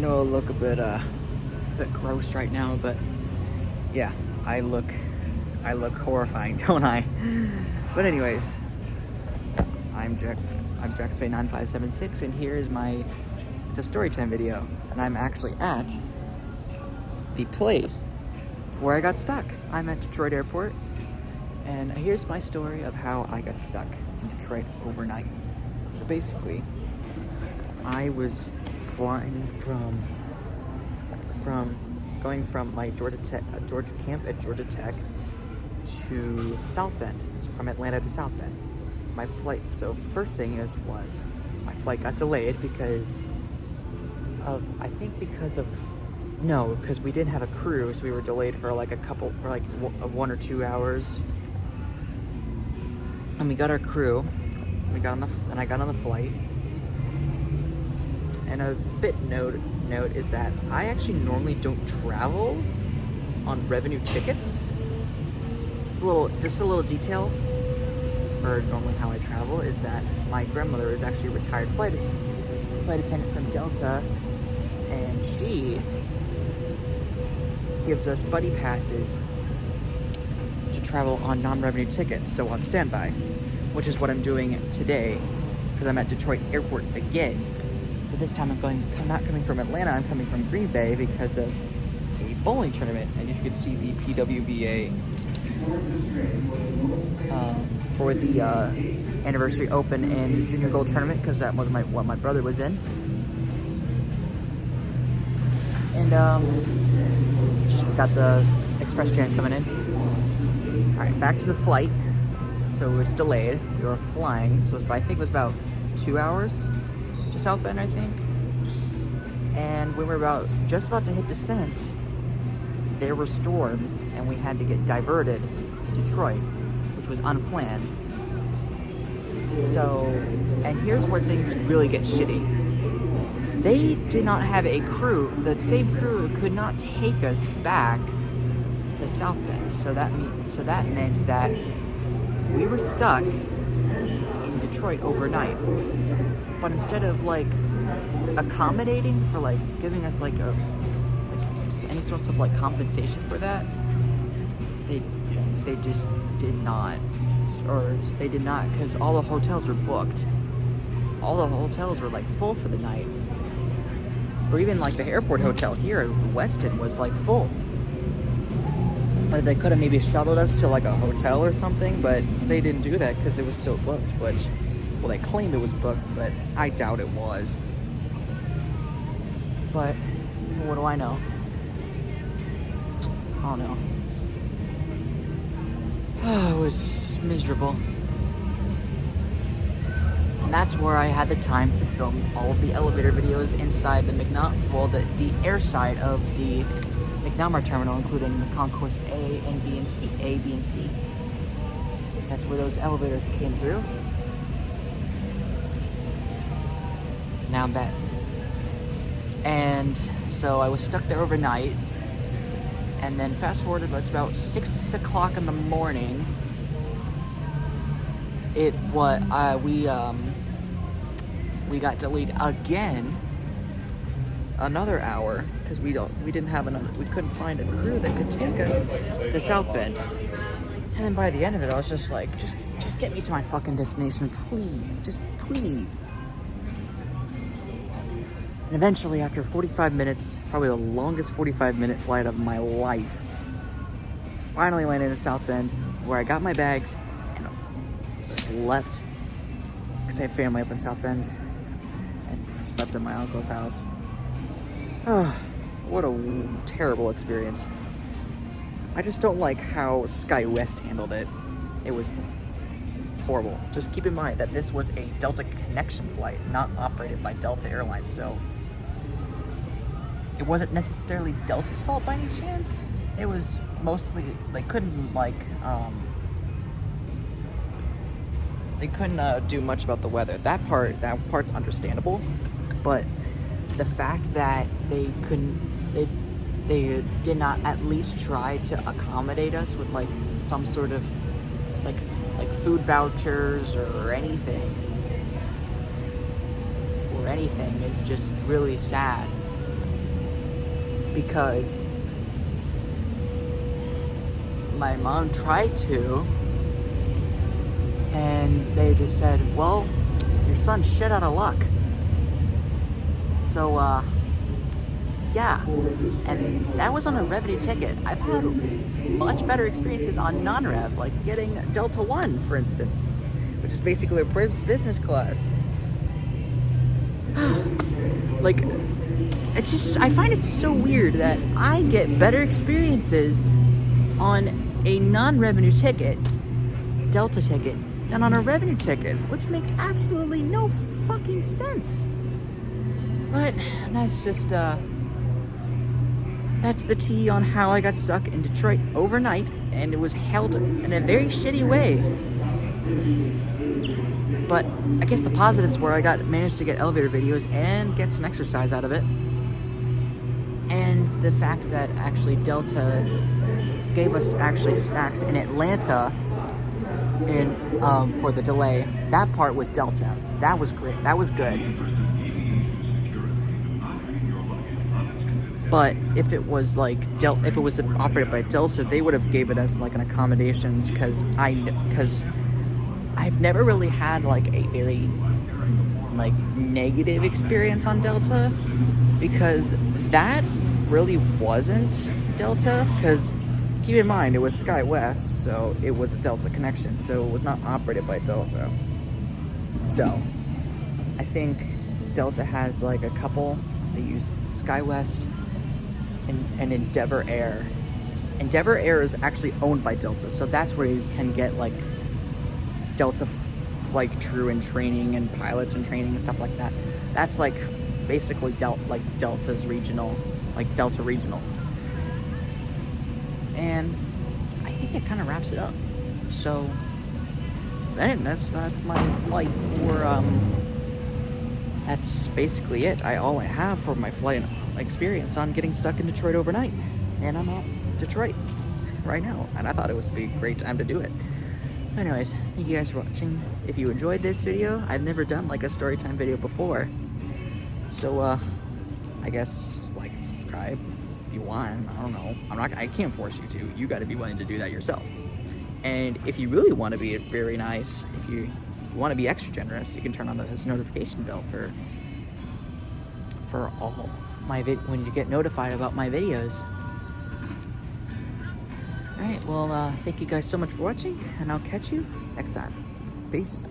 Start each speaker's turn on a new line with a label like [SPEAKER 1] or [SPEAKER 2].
[SPEAKER 1] know I look a bit gross right now, but yeah, I look horrifying, don't I? But anyways, I'm JackSpay9576, and here is it's a story time video, and I'm actually at the place where I got stuck. I'm at Detroit Airport, and here's my story of how I got stuck in Detroit overnight. So basically, I was flying going from my Georgia camp at Georgia Tech to South Bend, so from Atlanta to South Bend. My flight, so first thing was my flight got delayed because we didn't have a crew, so we were delayed for like 1 or 2 hours. And we got our crew, I got on the flight. And a bit note is that I actually normally don't travel on revenue tickets. Just a little detail for normally how I travel is that my grandmother is actually a retired flight attendant from Delta, and she gives us buddy passes to travel on non-revenue tickets, so on standby, which is what I'm doing today because I'm at Detroit Airport again. But this time I'm not coming from Atlanta, I'm coming from Green Bay because of a bowling tournament, and you can see the PWBA for the Anniversary Open and Junior Gold Tournament, because that was what my brother was in. And just got the express train coming in. Alright, back to the flight. So it was delayed. We were flying, so I think it was about 2 hours to South Bend, I think. And we were just about to hit descent, there were storms, and we had to get diverted to Detroit, which was unplanned. So, and here's where things really get shitty. They did not have a crew. The same crew could not take us back to South Bend. So that meant that we were stuck in Detroit overnight. But instead of accommodating for giving us any sorts of compensation for that, they just did not, because all the hotels were booked. All the hotels were full for the night, or even the airport hotel here, Weston, was full. But they could have maybe shuttled us to a hotel or something, but they didn't do that because it was so booked. Well, they claimed it was booked, but I doubt it was. But what do I know? I don't know. Oh, it was miserable. And that's where I had the time to film all of the elevator videos inside the the airside of the McNamara terminal, including the Concourse A and B and C. That's where those elevators came through. So now I'm back. And so I was stuck there overnight. And then fast forward, it's about 6 o'clock in the morning. We got delayed again another hour because we couldn't find a crew that could take us to South Bend. And then by the end of it, I was just like, just get me to my fucking destination, please, just please. And eventually, after 45 minutes, probably the longest 45-minute flight of my life, finally landed in South Bend, where I got my bags and slept, because I have family up in South Bend, and slept at my uncle's house. Oh, what a terrible experience. I just don't like how SkyWest handled it. It was horrible. Just keep in mind that this was a Delta connection flight, not operated by Delta Airlines, so it wasn't necessarily Delta's fault by any chance. It was mostly, they couldn't do much about the weather. That part's understandable, but the fact that they did not at least try to accommodate us with some sort of food vouchers or anything is just really sad. because my mom tried to, and they just said, well, your son's shit out of luck. So, yeah, and that was on a revenue ticket. I've had much better experiences on non-rev, like getting Delta One, for instance, which is basically a business class. Like, it's just, I find it so weird that I get better experiences on a non-revenue ticket, Delta ticket, than on a revenue ticket, which makes absolutely no fucking sense. But that's just, that's the tea on how I got stuck in Detroit overnight, and it was held in a very shitty way. But I guess the positives were I managed to get elevator videos and get some exercise out of it. And the fact that actually Delta gave us actually snacks in Atlanta for the delay. That part was Delta. That was great. That was good. But if it was like if it was operated by Delta, they would have given us like an accommodations, because I've never really had like a very like negative experience on Delta, because that really wasn't Delta. Because keep in mind, it was SkyWest, so it was a Delta connection, so it was not operated by Delta. So I think Delta has like a couple. They use SkyWest and Endeavor Air. Endeavor Air is actually owned by Delta, so that's where you can get like Delta flight crew and training and pilots and training and stuff like that. That's like basically Delta's regional, like Delta Regional. And I think it kind of wraps it up. So then that's my flight for that's basically it. All I have for my flight experience on getting stuck in Detroit overnight, and I'm at Detroit right now, and I thought it would be a great time to do it. Anyways, thank you guys for watching. If you enjoyed this video, I've never done like a story time video before, so I guess like and subscribe if you want. I don't know. I can't force you to. You got to be willing to do that yourself. And if you really want to be very nice, if you want to be extra generous, you can turn on this notification bell for all my when you get notified about my videos. Alright, well, thank you guys so much for watching, and I'll catch you next time. Peace.